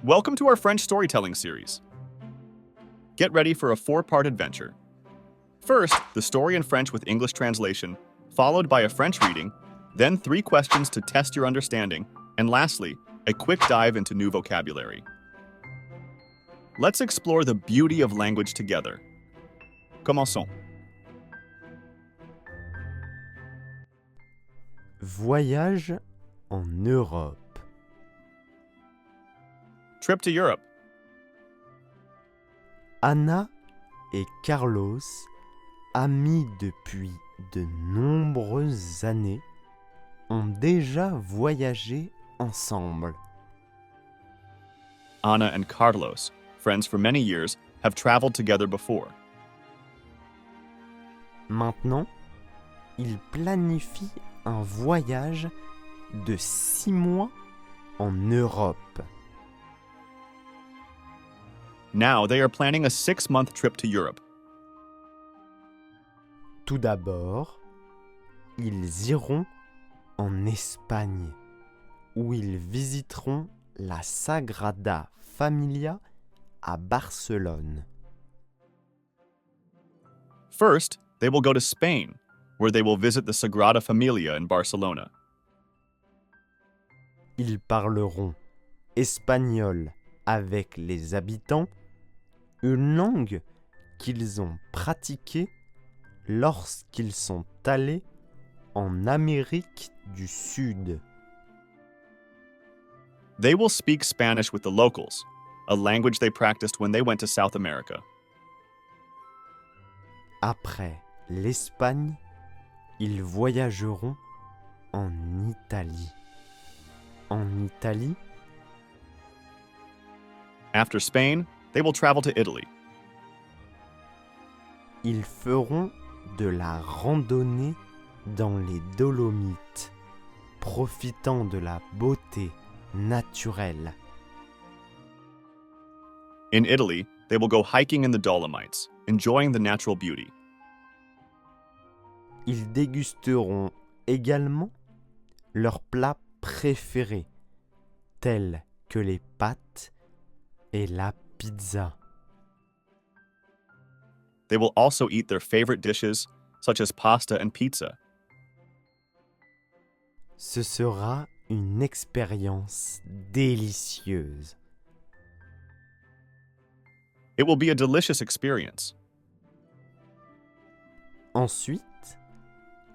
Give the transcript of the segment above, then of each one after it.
Welcome to our French storytelling series. Get ready for a 4-part adventure. First, the story in French with English translation, followed by a French reading, then 3 questions to test your understanding, and lastly, a quick dive into new vocabulary. Let's explore the beauty of language together. Commençons. Voyage en Europe. Trip to Europe. Anna et Carlos, amis depuis de nombreuses années, ont déjà voyagé ensemble. Anna and Carlos, friends for many years, have traveled together before. Maintenant, ils planifient un voyage de 6 mois en Europe. Now they are planning a 6-month trip to Europe. Tout d'abord, ils iront en Espagne, où ils visiteront la Sagrada Familia à Barcelone. First, they will go to Spain, where they will visit the Sagrada Familia in Barcelona. Ils parleront espagnol avec les habitants, une langue qu'ils ont pratiquée lorsqu'ils sont allés en Amérique du Sud. They will speak Spanish with the locals, a language they practiced when they went to South America. Après l'Espagne, ils voyageront en Italie. En Italie, After Spain, they will travel to Italy. ils feront de la randonnée dans les Dolomites, profitant de la beauté naturelle. In Italy, they will go hiking in the Dolomites, enjoying the natural beauty. Ils dégusteront également leurs plats préférés, tels que les pâtes et la pizza. They will also eat their favorite dishes, such as pasta and pizza. Ce sera une expérience délicieuse. It will be a delicious experience. Ensuite,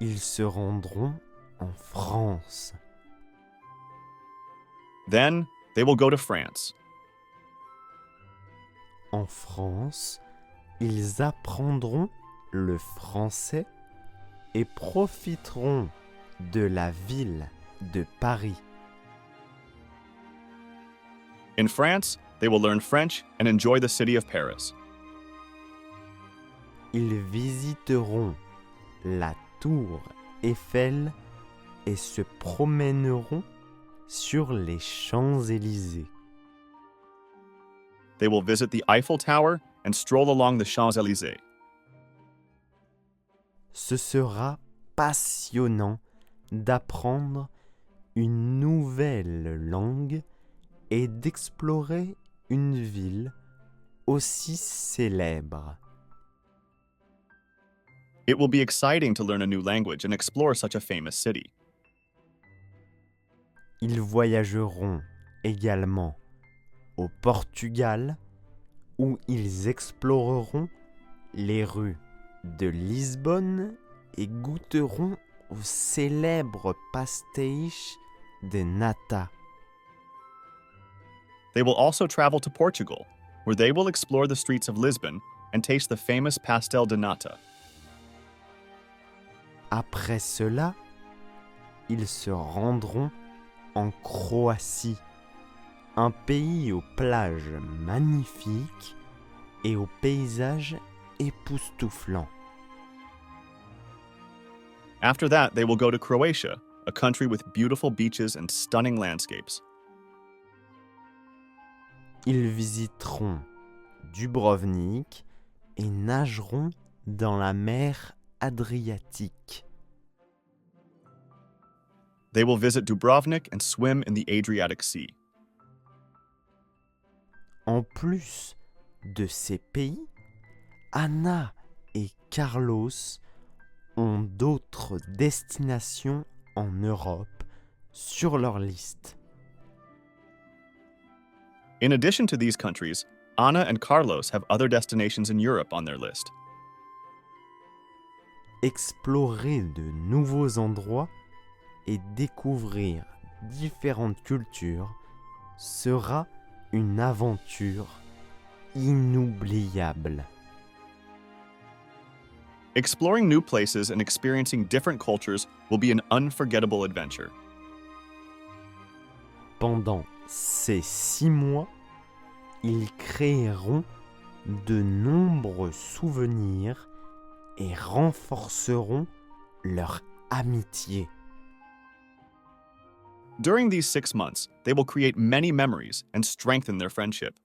ils se rendront en France. Then, they will go to France. En France, ils apprendront le français et profiteront de la ville de Paris. In France, they will learn French and enjoy the city of Paris. Ils visiteront la tour Eiffel et se promèneront sur les Champs-Élysées. They will visit the Eiffel Tower and stroll along the Champs-Élysées. Ce sera passionnant d'apprendre une nouvelle langue et d'explorer une ville aussi célèbre. It will be exciting to learn a new language and explore such a famous city. Ils voyageront également au Portugal, où ils exploreront les rues de Lisbonne et goûteront au célèbre pastéis de nata. They will also travel to Portugal, where they will explore the streets of Lisbon and taste the famous pastel de nata. Après cela, ils se rendront en Croatie, un pays aux plages magnifiques et aux paysages époustouflants. After that, they will go to Croatia, a country with beautiful beaches and stunning landscapes. Ils visiteront Dubrovnik et nageront dans la mer Adriatique. They will visit Dubrovnik and swim in the Adriatic Sea. En plus de ces pays, Anna et Carlos ont d'autres destinations en Europe sur leur liste. In addition to these countries, Anna and Carlos have other destinations in Europe on their list. Explorer de nouveaux endroits et découvrir différentes cultures sera une aventure inoubliable. Exploring new places and experiencing different cultures will be an unforgettable adventure. Pendant ces 6 mois, ils créeront de nombreux souvenirs et renforceront leur amitié. During these 6 months, they will create many memories and strengthen their friendship.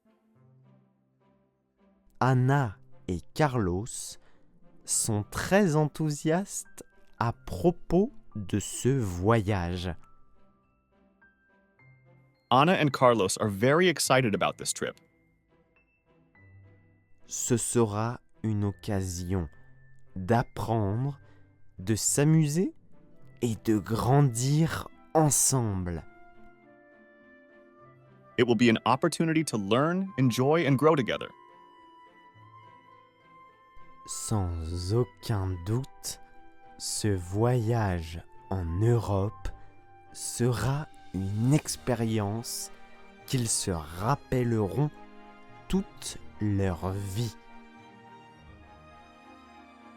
Anna et Carlos sont très enthousiastes à propos de ce voyage. Anna and Carlos are very excited about this trip. Ce sera une occasion d'apprendre, de s'amuser et de grandir ensemble. It will be an opportunity to learn, enjoy, and grow together. Sans aucun doute, ce voyage en Europe sera une expérience qu'ils se rappelleront toute leur vie.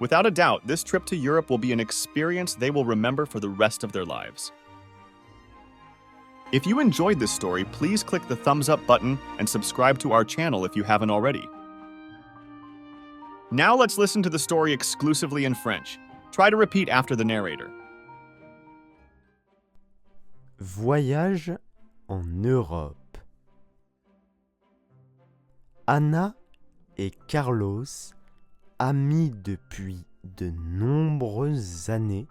Without a doubt, this trip to Europe will be an experience they will remember for the rest of their lives. If you enjoyed this story, please click the thumbs up button and subscribe to our channel if you haven't already. Now let's listen to the story exclusively in French. Try to repeat after the narrator. Voyage en Europe. Anna et Carlos, amis depuis de nombreuses années,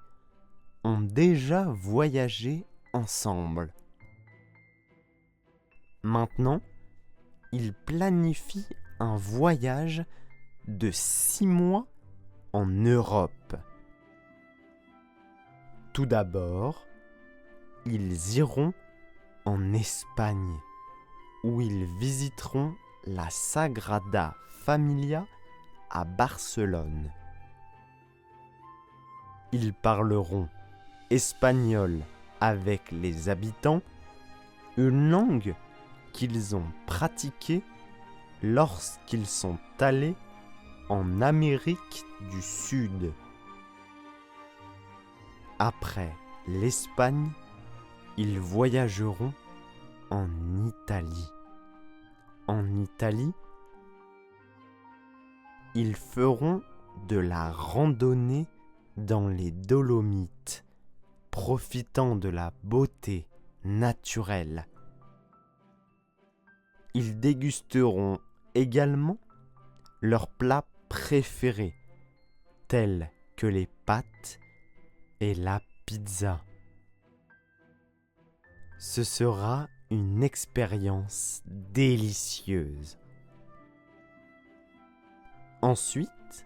ont déjà voyagé ensemble. Maintenant, ils planifient un voyage de 6 mois en Europe. Tout d'abord, ils iront en Espagne, où ils visiteront la Sagrada Familia à Barcelone. Ils parleront espagnol avec les habitants, une langue qu'ils ont pratiquée lorsqu'ils sont allés en Amérique du Sud. Après l'Espagne, ils voyageront en Italie. En Italie, ils feront de la randonnée dans les Dolomites, profitant de la beauté naturelle. Ils dégusteront également leurs plats préférés, tels que les pâtes et la pizza. Ce sera une expérience délicieuse. Ensuite,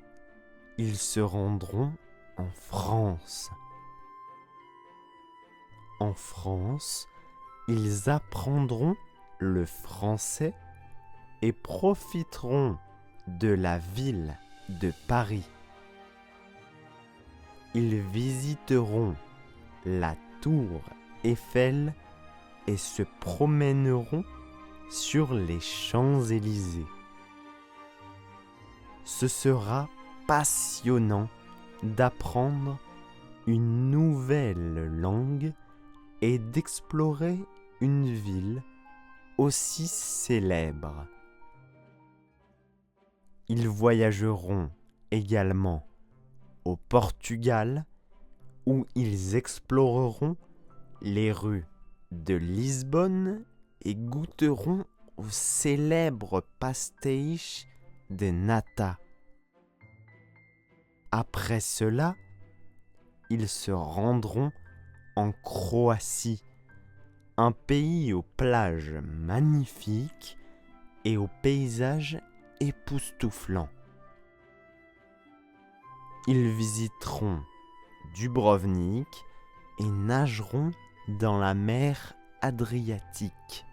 ils se rendront en France. En France, ils apprendront le français et profiteront de la ville de Paris. Ils visiteront la tour Eiffel et se promèneront sur les Champs-Élysées. Ce sera passionnant d'apprendre une nouvelle langue et d'explorer une ville aussi célèbre. Ils voyageront également au Portugal, où ils exploreront les rues de Lisbonne et goûteront au célèbre pastéis de nata. Après cela, ils se rendront en Croatie, un pays aux plages magnifiques et aux paysages époustouflants. Ils visiteront Dubrovnik et nageront dans la mer Adriatique.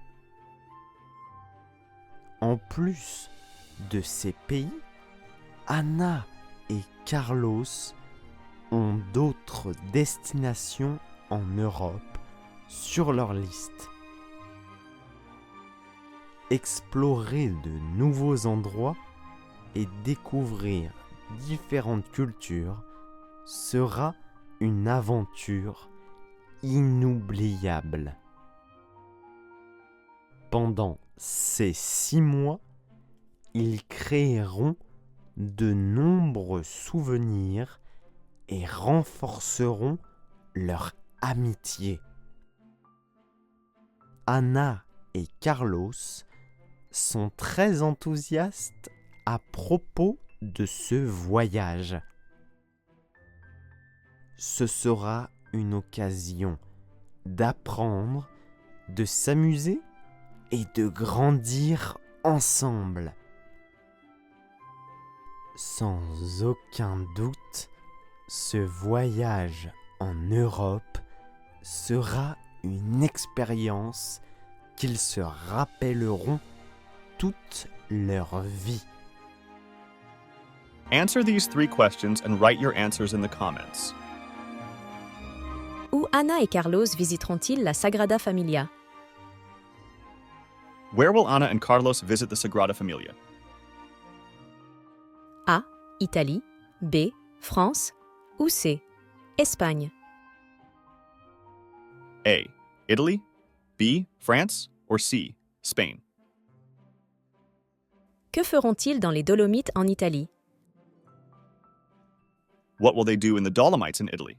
En plus de ces pays, Anna et Carlos ont d'autres destinations en Europe sur leur liste. Explorer de nouveaux endroits et découvrir différentes cultures sera une aventure inoubliable. Pendant ces 6 mois, ils créeront de nombreux souvenirs et renforceront leur amitié. Anna et Carlos sont très enthousiastes à propos de ce voyage. Ce sera une occasion d'apprendre, de s'amuser et de grandir ensemble. Sans aucun doute, ce voyage en Europe sera une expérience qu'ils se rappelleront toute leur vie. Answer these 3 questions and write your answers in the comments. Où Anna et Carlos visiteront-ils la Sagrada Familia? Where will Anna and Carlos visit the Sagrada Familia? A. Italie. B. France. Ou C. Espagne. A. Italy, B. France, or C. Spain? Que feront-ils dans les Dolomites en Italie? What will they do in the Dolomites in Italy?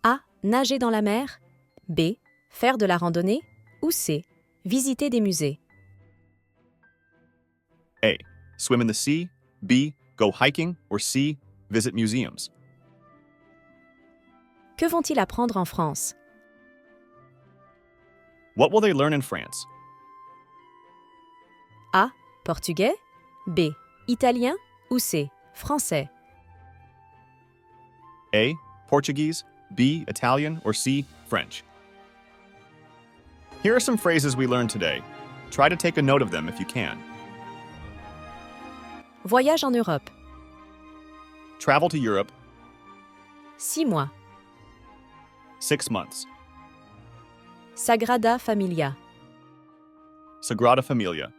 A. Nager dans la mer. B. Faire de la randonnée. Ou C. Visiter des musées. A. Swim in the sea, B. Go hiking, or C. Visit museums? Que vont-ils apprendre en France? What will they learn in France? A. Portugais. B. Italien. Ou C. Français. A. Portuguese, B. Italian, or C. French? Here are some phrases we learned today. Try to take a note of them if you can. Voyage en Europe. Travel to Europe, 6 mois. 6 months. Sagrada Familia. Sagrada Familia.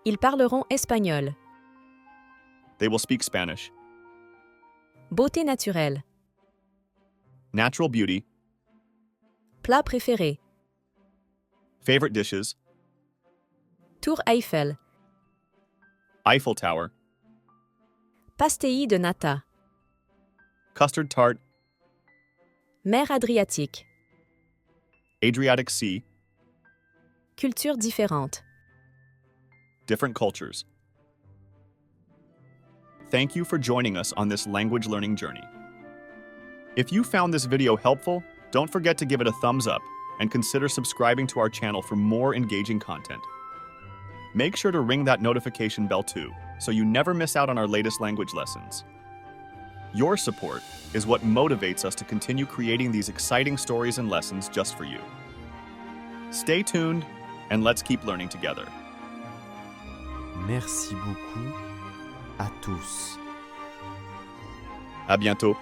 Ils parleront espagnol. They will speak Spanish. Beauté naturelle. Natural beauty, Plat préféré. favorite dishes, Tour Eiffel. Eiffel Tower, Pastéis de nata. custard tart, Mer Adriatique. Adriatic Sea, Cultures différentes. different cultures. Thank you for joining us on this language learning journey. If you found this video helpful, don't forget to give it a thumbs up and consider subscribing to our channel for more engaging content. Make sure to ring that notification bell too, so you never miss out on our latest language lessons. Your support is what motivates us to continue creating these exciting stories and lessons just for you. Stay tuned, and let's keep learning together. Merci beaucoup à tous. À bientôt.